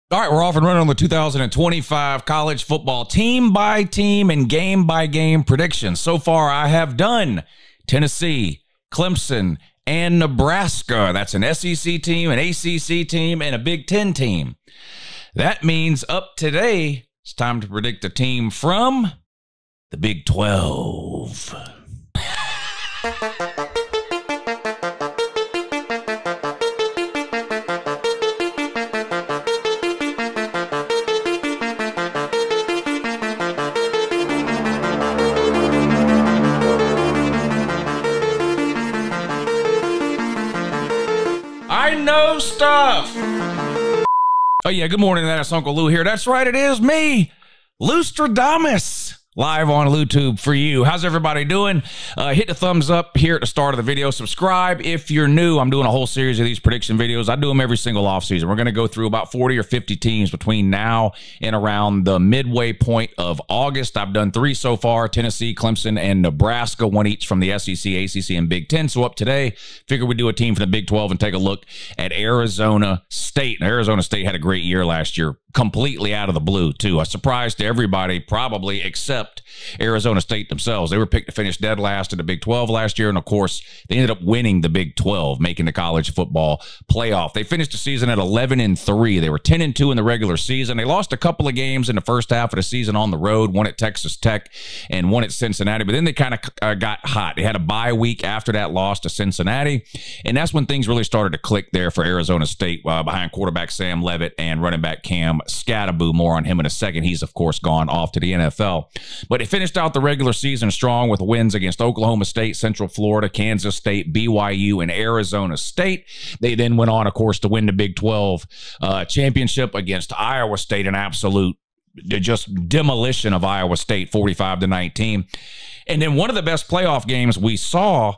All right, we're off and running on the 2025 college football team by team and game by game predictions. So far, I have done Tennessee, Clemson, and Nebraska. That's an SEC team, an ACC team, and a Big Ten team. That means up today, it's time to predict a team from the Big 12. I know stuff. Oh, yeah. Good morning. That's Uncle Lou here. That's right. It is me, Lustradamus, live on YouTube for you. How's everybody doing? Hit the thumbs up here at the start of the video. Subscribe if you're new. I'm doing a whole series of these prediction videos. I do them every single offseason. We're going to go through about 40 or 50 teams between now and around the midway point of August. I've done 3 so far: Tennessee, Clemson, and Nebraska, one each from the SEC, ACC, and Big Ten. So up today, figure we'd do a team from the Big 12 and take a look at Arizona State. And Arizona State had a great year last year, completely out of the blue, too. A surprise to everybody, probably, except Arizona State themselves. They were picked to finish dead last in the Big 12 last year, and of course, they ended up winning the Big 12, making the college football playoff. They finished the season at 11-3. They were 10-2 in the regular season. They lost a couple of games in the first half of the season on the road, one at Texas Tech and one at Cincinnati, but then they kind of got hot. They had a bye week after that loss to Cincinnati, and that's when things really started to click there for Arizona State behind quarterback Sam Leavitt and running back Cam Scatterbo. More on him in a second. He's, of course, gone off to the NFL. But they finished out the regular season strong with wins against Oklahoma State, Central Florida, Kansas State, BYU, and Arizona State. They then went on, of course, to win the Big 12 championship against Iowa State, an absolute just demolition of Iowa State, 45-19. And then one of the best playoff games we saw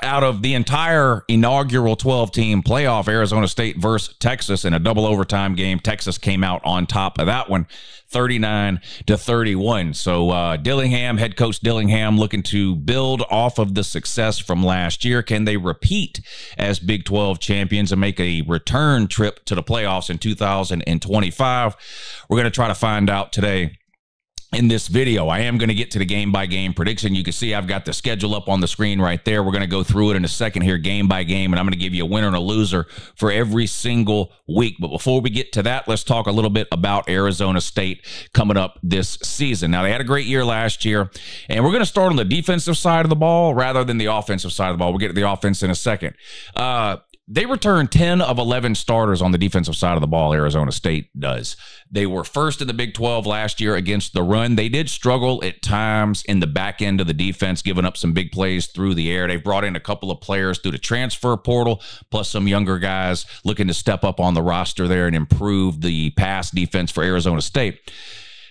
out of the entire inaugural 12-team playoff, Arizona State versus Texas in a double overtime game. Texas came out on top of that one, 39-31. So Dillingham, head coach Dillingham, looking to build off of the success from last year. Can they repeat as Big 12 champions and make a return trip to the playoffs in 2025? We're going to try to find out today in this video. I am going to get to the game-by-game prediction. You can see I've got the schedule up on the screen right there. We're going to go through it in a second here, game by game, and I'm going to give you a winner and a loser for every single week. But before we get to that, let's talk a little bit about Arizona State coming up this season. Now, they had a great year last year, and we're going to start on the defensive side of the ball rather than the offensive side of the ball. We'll get to the offense in a second. They returned 10 of 11 starters on the defensive side of the ball, Arizona State does. They were first in the Big 12 last year against the run. They did struggle at times in the back end of the defense, giving up some big plays through the air. They've brought in a couple of players through the transfer portal, plus some younger guys looking to step up on the roster there and improve the pass defense for Arizona State.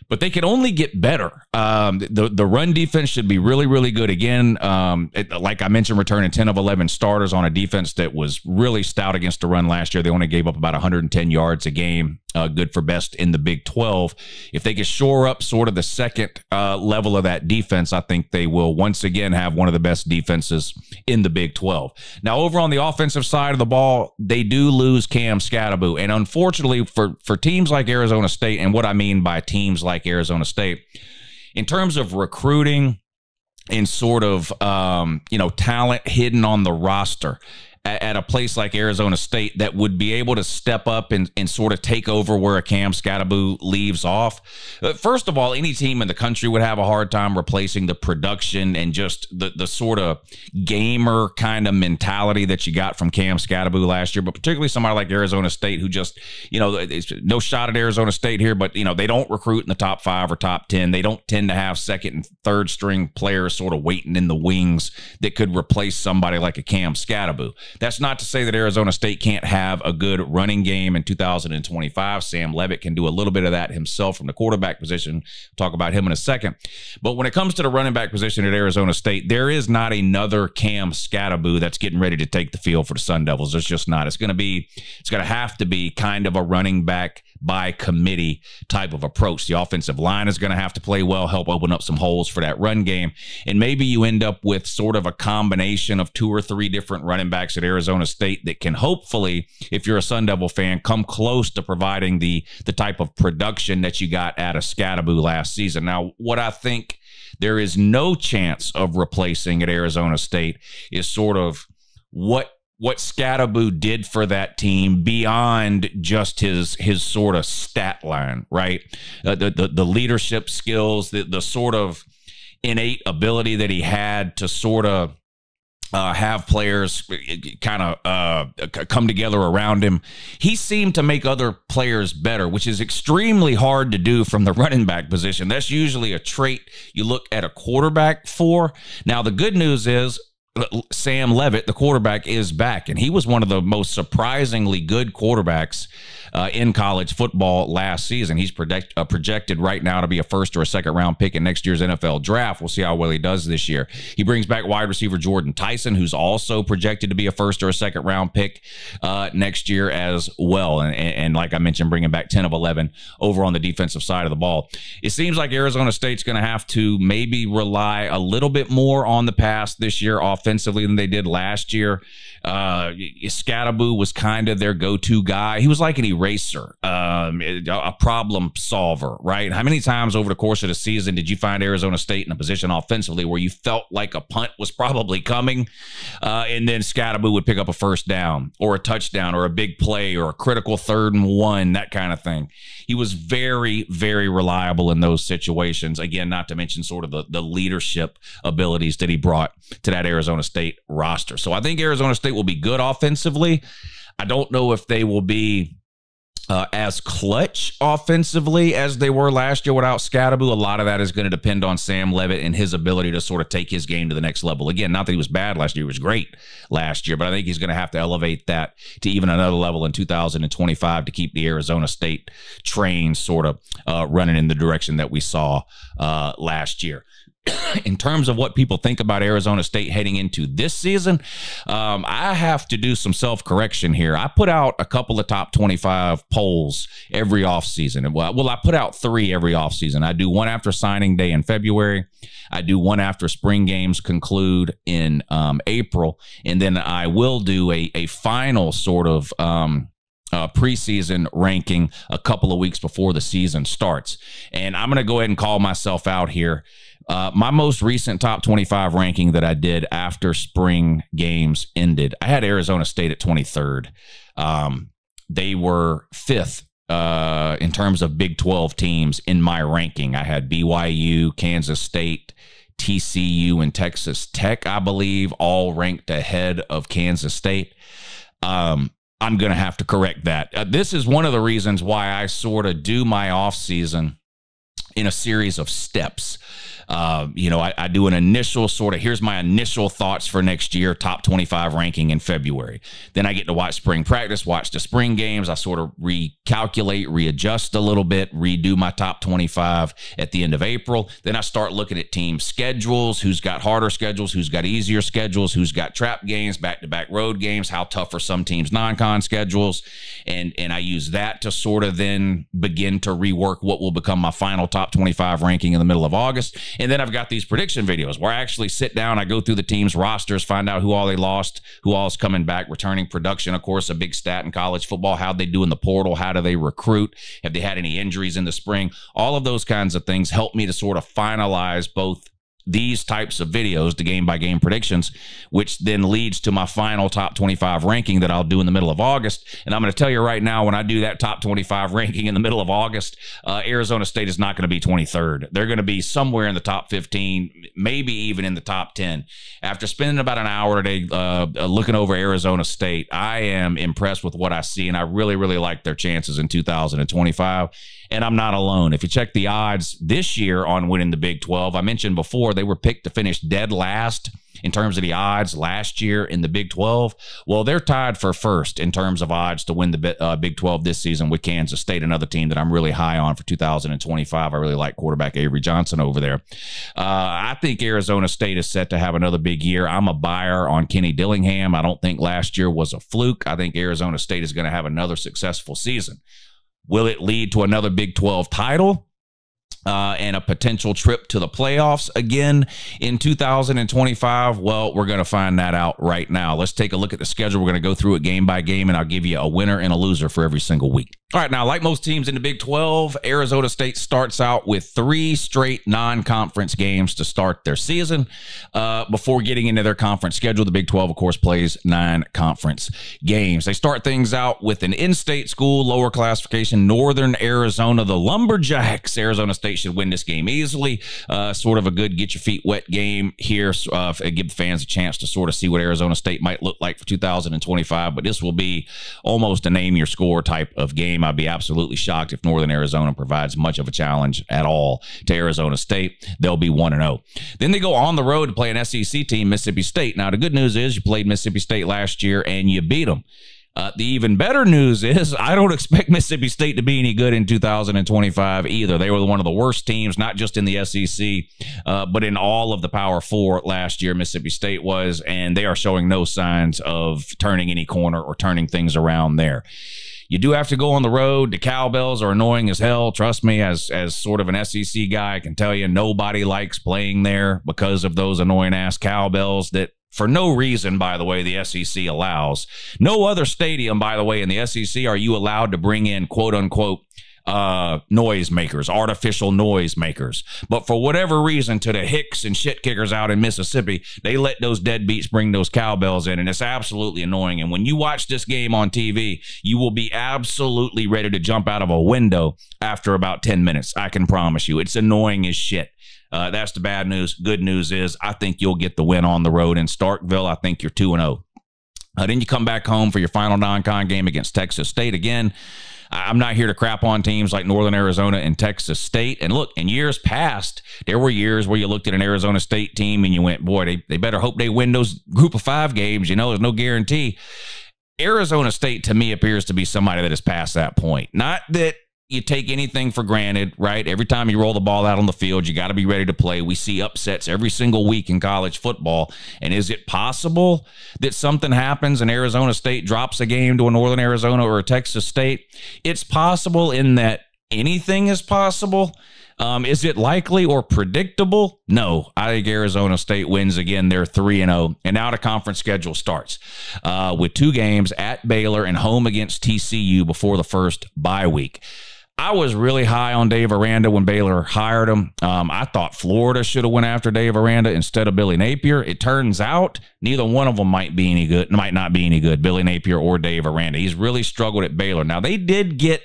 But they can only get better. The run defense should be really, really good. Again, like I mentioned, returning 10 of 11 starters on a defense that was really stout against the run last year. They only gave up about 110 yards a game, good for best in the Big 12. If they can shore up sort of the second level of that defense, I think they will once again have one of the best defenses in the Big 12. Now, over on the offensive side of the ball, they do lose Cam Scatterbo. And unfortunately, for teams like Arizona State, and what I mean by teams like Arizona State, in terms of recruiting and sort of, talent hidden on the roster at a place like Arizona State that would be able to step up and sort of take over where a Cam Scatterbo leaves off. First of all, any team in the country would have a hard time replacing the production and just the sort of gamer kind of mentality that you got from Cam Scatterbo last year, but particularly somebody like Arizona State who just, it's no shot at Arizona State here, but, they don't recruit in the top 5 or top 10. They don't tend to have second and third string players sort of waiting in the wings that could replace somebody like a Cam Scatterbo. That's not to say that Arizona State can't have a good running game in 2025. Sam Leavitt can do a little bit of that himself from the quarterback position. We'll talk about him in a second. But when it comes to the running back position at Arizona State, there is not another Cam Scatterbo that's getting ready to take the field for the Sun Devils. There's just not. It's going to have to be kind of a running back by committee type of approach. The offensive line is going to have to play well, help open up some holes for that run game. And maybe you end up with sort of a combination of 2 or 3 different running backs at Arizona State that can hopefully, if you're a Sun Devil fan, come close to providing the type of production that you got out of Scatteraboo last season. Now, what I think there is no chance of replacing at Arizona State is sort of what Scatteraboo did for that team beyond just his sort of stat line, right? The leadership skills, the sort of innate ability that he had to sort of have players kind of come together around him. He seemed to make other players better, which is extremely hard to do from the running back position. That's usually a trait you look at a quarterback for. Now, the good news is Sam Leavitt, the quarterback, is back, and he was one of the most surprisingly good quarterbacks in college football last season. He's projected right now to be a first or a second round pick in next year's NFL draft. We'll see how well he does this year. He brings back wide receiver Jordan Tyson, who's also projected to be a first or a second round pick next year as well. And like I mentioned, bringing back 10 of 11 over on the defensive side of the ball. It seems like Arizona State's going to have to maybe rely a little bit more on the pass this year offensively than they did last year. Scatteraboo was kind of their go-to guy. He was like an eraser, a problem solver, right? How many times over the course of the season did you find Arizona State in a position offensively where you felt like a punt was probably coming, and then Scatteraboo would pick up a first down or a touchdown or a big play or a critical 3rd and 1, that kind of thing. He was very, very reliable in those situations. Again, not to mention sort of the leadership abilities that he brought to that Arizona State roster. So I think Arizona State will be good offensively. I don't know if they will be as clutch offensively as they were last year without Scatteraboo. A lot of that is going to depend on Sam Leavitt and his ability to sort of take his game to the next level. Again, not that he was bad last year. He was great last year, but I think he's going to have to elevate that to even another level in 2025 to keep the Arizona State train sort of running in the direction that we saw last year. In terms of what people think about Arizona State heading into this season, I have to do some self-correction here. I put out a couple of top 25 polls every offseason. Well, I put out 3 every offseason. I do one after signing day in February. I do one after spring games conclude in April. And then I will do a final sort of preseason ranking a couple of weeks before the season starts. And I'm going to go ahead and call myself out here. My most recent top 25 ranking that I did after spring games ended, I had Arizona State at 23rd. They were 5th in terms of Big 12 teams in my ranking. I had BYU, Kansas State, TCU, and Texas Tech, I believe, all ranked ahead of Kansas State. I'm going to have to correct that. This is one of the reasons why I sort of do my offseason in a series of steps. I do an initial sort of, here's my initial thoughts for next year, top 25 ranking in February. Then I get to watch spring practice, watch the spring games. I sort of recalculate, readjust a little bit, redo my top 25 at the end of April. Then I start looking at team schedules, who's got harder schedules, who's got easier schedules, who's got trap games, back-to-back road games, how tough are some teams' non-con schedules. And I use that to sort of then begin to rework what will become my final top 25 ranking in the middle of August. And then I've got these prediction videos where I actually sit down, I go through the team's rosters, find out who all they lost, who all is coming back, returning production. Of course, a big stat in college football, how'd they do in the portal? How do they recruit? Have they had any injuries in the spring? All of those kinds of things help me to sort of finalize both these types of videos, the game-by-game predictions, which then leads to my final top 25 ranking that I'll do in the middle of August. And I'm going to tell you right now, when I do that top 25 ranking in the middle of August, Arizona State is not going to be 23rd. They're going to be somewhere in the top 15, maybe even in the top 10. After spending about an hour today looking over Arizona State, I am impressed with what I see, and I really, really like their chances in 2025. And I'm not alone. If you check the odds this year on winning the Big 12, I mentioned before they were picked to finish dead last in terms of the odds last year in the Big 12. Well, they're tied for first in terms of odds to win the Big 12 this season with Kansas State, another team that I'm really high on for 2025. I really like quarterback Avery Johnson over there. I think Arizona State is set to have another big year. I'm a buyer on Kenny Dillingham. I don't think last year was a fluke. I think Arizona State is going to have another successful season. Will it lead to another Big 12 title? and a potential trip to the playoffs again in 2025? Well, we're going to find that out right now. Let's take a look at the schedule. We're going to go through it game by game, and I'll give you a winner and a loser for every single week. All right, now, like most teams in the Big 12, Arizona State starts out with 3 straight non-conference games to start their season. Before getting into their conference schedule, the Big 12, of course, plays 9 conference games. They start things out with an in-state school, lower classification, Northern Arizona, the Lumberjacks. Arizona State should win this game easily. Sort of a good get-your-feet-wet game here. Give the fans a chance to sort of see what Arizona State might look like for 2025, but this will be almost a name-your-score type of game. I'd be absolutely shocked if Northern Arizona provides much of a challenge at all to Arizona State. They'll be 1-0. Then they go on the road to play an SEC team, Mississippi State. Now, the good news is you played Mississippi State last year and you beat them. The even better news is I don't expect Mississippi State to be any good in 2025 either. They were one of the worst teams, not just in the SEC, but in all of the Power Four last year, Mississippi State was, and they are showing no signs of turning any corner or turning things around there. You do have to go on the road. The cowbells are annoying as hell. Trust me, as sort of an SEC guy, I can tell you nobody likes playing there because of those annoying-ass cowbells that, for no reason, by the way, the SEC allows. No other stadium, by the way, in the SEC are you allowed to bring in, quote-unquote, noise makers, artificial noise makers. But for whatever reason, to the hicks and shit kickers out in Mississippi, they let those deadbeats bring those cowbells in, and it's absolutely annoying. And when you watch this game on TV, you will be absolutely ready to jump out of a window after about 10 minutes. I can promise you. It's annoying as shit. That's the bad news. Good news is I think you'll get the win on the road in Starkville. I think you're 2-0. Then you come back home for your final non-con game against Texas State. Again, I'm not here to crap on teams like Northern Arizona and Texas State. And look, in years past, there were years where you looked at an Arizona State team and you went, boy, they better hope they win those group of 5 games. You know, there's no guarantee. Arizona State, to me, appears to be somebody that is past that point. Not that you take anything for granted, right? Every time you roll the ball out on the field, you got to be ready to play. We see upsets every single week in college football. And is it possible that something happens and Arizona State drops a game to a Northern Arizona or a Texas State? It's possible in that anything is possible. Is it likely or predictable? No. I think Arizona State wins again. They're 3-0. And now the conference schedule starts with 2 games at Baylor and home against TCU before the first bye week. I was really high on Dave Aranda when Baylor hired him. I thought Florida should have went after Dave Aranda instead of Billy Napier. It turns out neither one of them might not be any good, Billy Napier or Dave Aranda. He's really struggled at Baylor. Now, they did get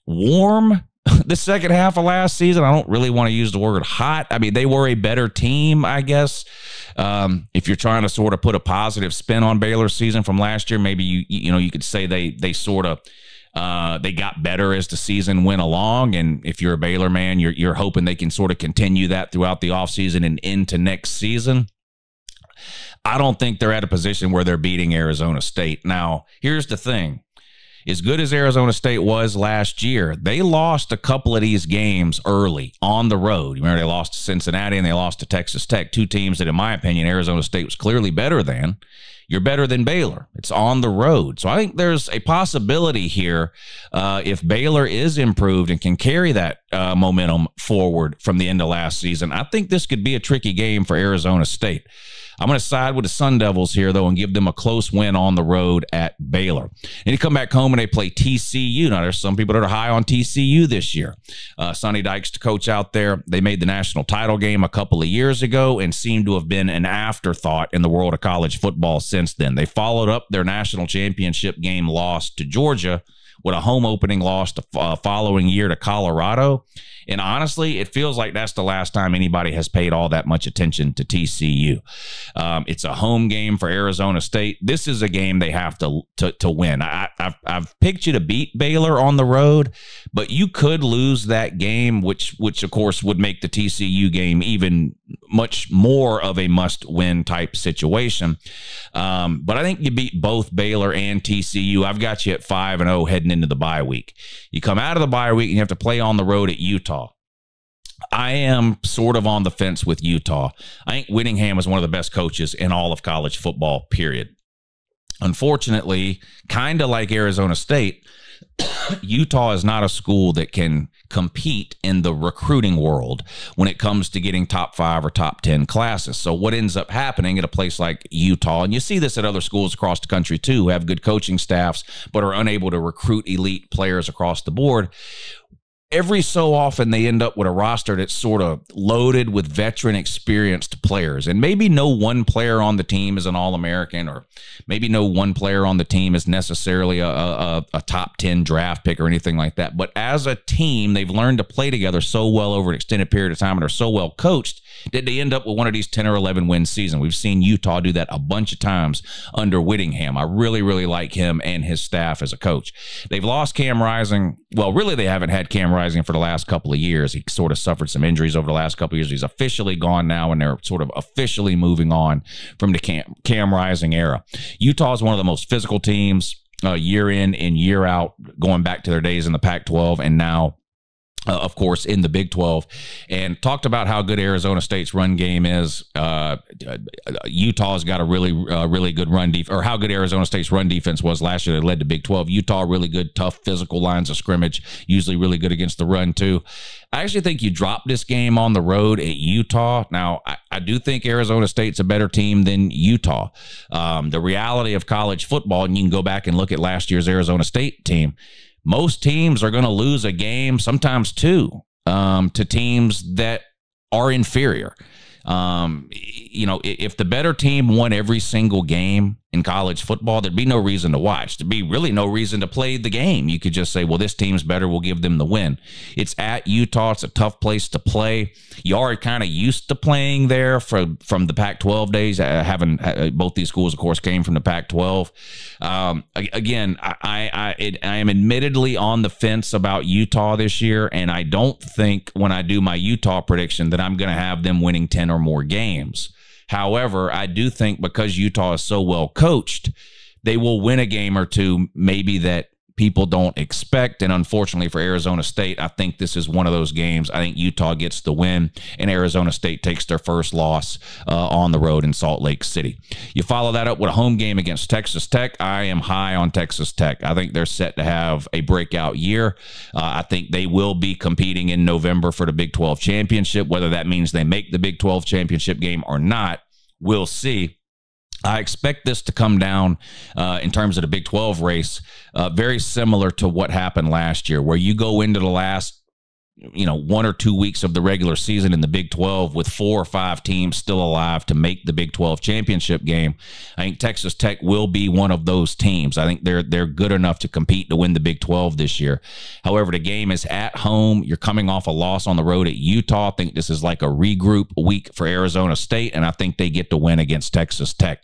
warm the second half of last season. I don't really want to use the word hot. I mean, they were a better team, I guess. If you're trying to sort of put a positive spin on Baylor's season from last year, maybe you could say they sort of they got better as the season went along. And if you're a Baylor man, you're hoping they can sort of continue that throughout the offseason and into next season. I don't think they're at a position where they're beating Arizona State. Now, here's the thing. As good as Arizona State was last year, they lost a couple of these games early on the road. You remember they lost to Cincinnati and they lost to Texas Tech, 2 teams that, in my opinion, Arizona State was clearly better than. You're better than Baylor. It's on the road. So I think there's a possibility here if Baylor is improved and can carry that momentum forward from the end of last season. I think this could be a tricky game for Arizona State. I'm going to side with the Sun Devils here, though, and give them a close win on the road at Baylor. And you come back home and they play TCU. Now, there's some people that are high on TCU this year. Sonny Dykes, the coach out there, they made the national title game a couple of years ago and seem to have been an afterthought in the world of college football since then. They followed up their national championship game loss to Georgia with a home opening loss the following year to Colorado. And honestly, it feels like that's the last time anybody has paid all that much attention to TCU. It's a home game for Arizona State. This is a game they have to win. I've picked you to beat Baylor on the road, but you could lose that game, which of course would make the TCU game even much more of a must-win type situation. But I think you beat both Baylor and TCU. I've got you at 5-0 heading into the bye week. You come out of the bye week and you have to play on the road at Utah. I am sort of on the fence with Utah. I think Whittingham is one of the best coaches in all of college football, period. Unfortunately, kind of like Arizona State, Utah is not a school that can compete in the recruiting world when it comes to getting top 5 or top 10 classes. So what ends up happening at a place like Utah, and you see this at other schools across the country too, who have good coaching staffs but are unable to recruit elite players across the board. Every so often they end up with a roster that's sort of loaded with veteran experienced players. And maybe no one player on the team is an All-American, or maybe no one player on the team is necessarily a top 10 draft pick or anything like that. But as a team, they've learned to play together so well over an extended period of time and are so well coached that they end up with one of these 10 or 11 win seasons. We've seen Utah do that a bunch of times under Whittingham. I really, really like him and his staff as a coach. They've lost Cam Rising. Well, really, they haven't had Cam Rising for the last couple of years. He sort of suffered some injuries over the last couple of years. He's officially gone now, and they're sort of officially moving on from the Cam Rising era. Utah is one of the most physical teams year in and year out, going back to their days in the Pac-12 and now of course, in the Big 12, and talked about how good Arizona State's run game is. Utah's got a really good run defense, or how good Arizona State's run defense was last year. They led the Big 12. Utah, really good, tough, physical lines of scrimmage, usually really good against the run too. I actually think you drop this game on the road at Utah. Now, I do think Arizona State's a better team than Utah. The reality of college football, and you can go back and look at last year's Arizona State team, most teams are going to lose a game, sometimes two, to teams that are inferior. You know, if the better team won every single game in college football, there'd be no reason to watch. There'd be really no reason to play the game. You could just say, well, this team's better, we'll give them the win. It's at Utah. It's a tough place to play. You are kind of used to playing there from the Pac-12 days. Both these schools, of course, came from the Pac-12. Again, I am admittedly on the fence about Utah this year, and I don't think when I do my Utah prediction that I'm going to have them winning 10 or more games. However, I do think because Utah is so well coached, they will win a game or two, maybe that people don't expect. And unfortunately for Arizona State, I think this is one of those games. I think Utah gets the win, and Arizona State takes their first loss on the road in Salt Lake City. You follow that up with a home game against Texas Tech. I am high on Texas Tech. I think they're set to have a breakout year. I think they will be competing in November for the Big 12 championship. Whether that means they make the Big 12 championship game or not, we'll see. I expect this to come down in terms of the Big 12 race, very similar to what happened last year, where you go into the last 1 or 2 weeks of the regular season in the Big 12 with 4 or 5 teams still alive to make the Big 12 championship game. I think Texas Tech will be one of those teams. I think they're good enough to compete to win the Big 12 this year. However, the game is at home. You're coming off a loss on the road at Utah. I think this is like a regroup week for Arizona State, and I think they get to win against Texas Tech.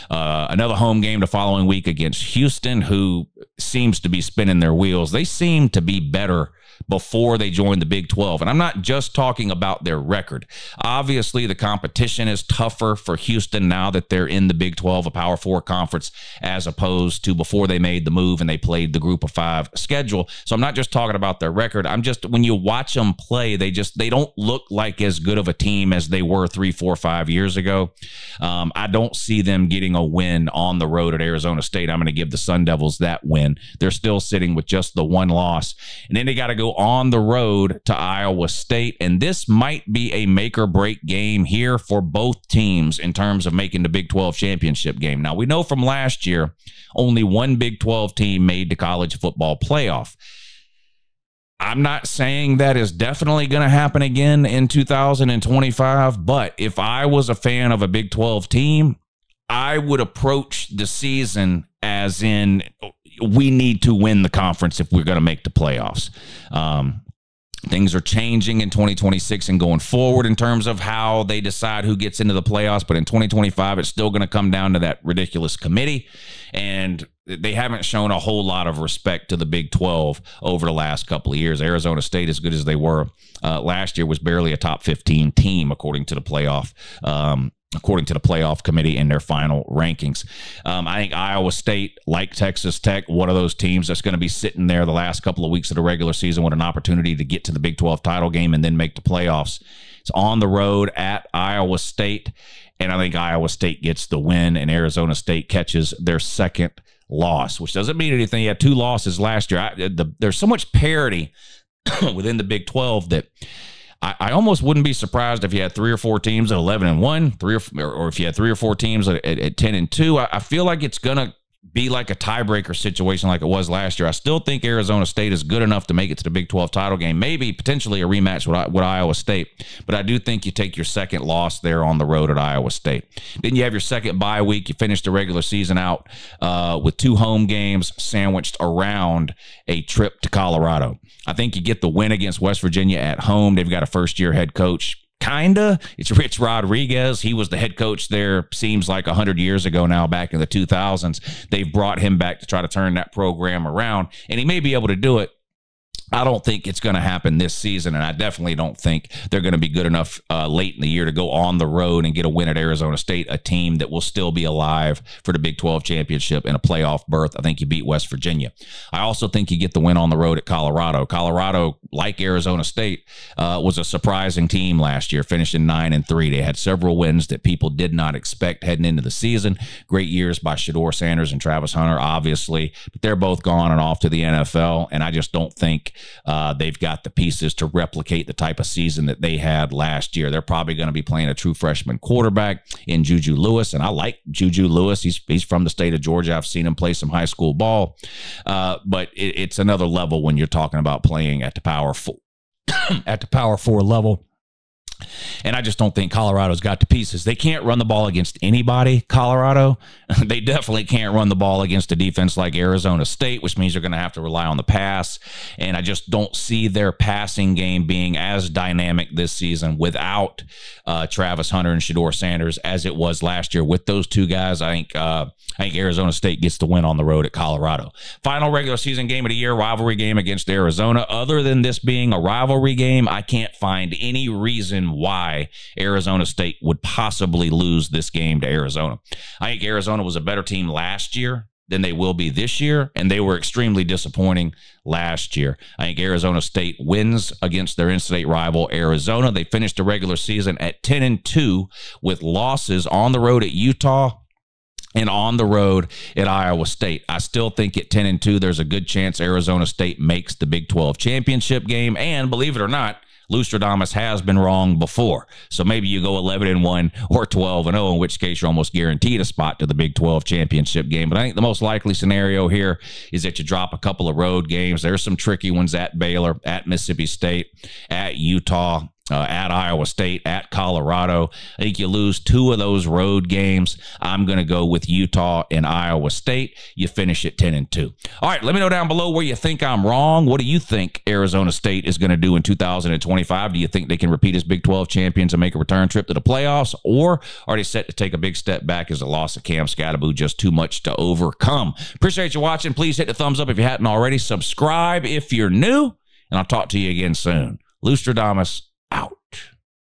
Another home game the following week against Houston, who seems to be spinning their wheels. They seem to be better before they joined the Big 12. And I'm not just talking about their record. Obviously, the competition is tougher for Houston now that they're in the Big 12, a Power 4 conference, as opposed to before they made the move and they played the Group of 5 schedule. So I'm not just talking about their record. I'm just, when you watch them play, they don't look like as good of a team as they were 3, 4, 5 years ago. I don't see them getting a win on the road at Arizona State. I'm going to give the Sun Devils that win. They're still sitting with just the one loss. And then they got to go on the road to Iowa State, and this might be a make or break game here for both teams in terms of making the Big 12 championship game. Now, we know from last year, only one Big 12 team made the college football playoff. I'm not saying that is definitely going to happen again in 2025, but if I was a fan of a Big 12 team, I would approach the season as in, we need to win the conference if we're going to make the playoffs. Things are changing in 2026 and going forward in terms of how they decide who gets into the playoffs. But in 2025, it's still going to come down to that ridiculous committee. And they haven't shown a whole lot of respect to the Big 12 over the last couple of years. Arizona State, as good as they were last year, was barely a top 15 team according to the playoff committee in their final rankings. I think Iowa State, like Texas Tech, one of those teams that's going to be sitting there the last couple of weeks of the regular season with an opportunity to get to the Big 12 title game and then make the playoffs. It's on the road at Iowa State, and I think Iowa State gets the win, and Arizona State catches their second loss, which doesn't mean anything. He had 2 losses last year. There's so much parity within the Big 12 that I almost wouldn't be surprised if you had 3 or 4 teams at 11-1, or if you had 3 or 4 teams at 10-2. I feel like it's going to be like a tiebreaker situation like it was last year. I still think Arizona State is good enough to make it to the Big 12 title game, maybe potentially a rematch with Iowa State. But I do think you take your second loss there on the road at Iowa State. Then you have your second bye week. You finish the regular season out with 2 home games sandwiched around a trip to Colorado. I think you get the win against West Virginia at home. They've got a first-year head coach. Kinda. It's Rich Rodriguez. He was the head coach there, seems like 100 years ago now, back in the 2000s. They've brought him back to try to turn that program around, and he may be able to do it. I don't think it's going to happen this season, and I definitely don't think they're going to be good enough late in the year to go on the road and get a win at Arizona State, a team that will still be alive for the Big 12 championship and a playoff berth. I think you beat West Virginia. I also think you get the win on the road at Colorado. Colorado, like Arizona State, was a surprising team last year, finishing 9-3. They had several wins that people did not expect heading into the season. Great years by Shedeur Sanders and Travis Hunter, obviously, but they're both gone and off to the NFL, and I just don't think they've got the pieces to replicate the type of season that they had last year. They're probably going to be playing a true freshman quarterback in Juju Lewis, and I like Juju Lewis. He's from the state of Georgia. I've seen him play some high school ball, but it's another level when you're talking about playing at the Power 4 at the Power 4 level. And I just don't think Colorado's got the pieces. They can't run the ball against anybody, Colorado. They definitely can't run the ball against a defense like Arizona State, which means they're going to have to rely on the pass. And I just don't see their passing game being as dynamic this season without Travis Hunter and Shedeur Sanders as it was last year. With those 2 guys, I think Arizona State gets the win on the road at Colorado. Final regular season game of the year, rivalry game against Arizona. Other than this being a rivalry game, I can't find any reason why Arizona State would possibly lose this game to Arizona. I think Arizona was a better team last year than they will be this year, and they were extremely disappointing last year. I think Arizona State wins against their in-state rival, Arizona. They finished the regular season at 10-2 with losses on the road at Utah and on the road at Iowa State. I still think at 10-2, there's a good chance Arizona State makes the Big 12 championship game, and believe it or not, Lustradamus has been wrong before. So maybe you go 11-1 or 12-0, in which case you're almost guaranteed a spot to the Big 12 championship game. But I think the most likely scenario here is that you drop a couple of road games. There's some tricky ones at Baylor, at Mississippi State, at Utah, at Iowa State, at Colorado. I think you lose 2 of those road games. I'm going to go with Utah and Iowa State. You finish at 10-2. All right, let me know down below where you think I'm wrong. What do you think Arizona State is going to do in 2025? Do you think they can repeat as Big 12 champions and make a return trip to the playoffs, or are they set to take a big step back as the loss of Cam Scatterbo just too much to overcome? Appreciate you watching. Please hit the thumbs up if you hadn't already. Subscribe if you're new, and I'll talk to you again soon. Lustradamus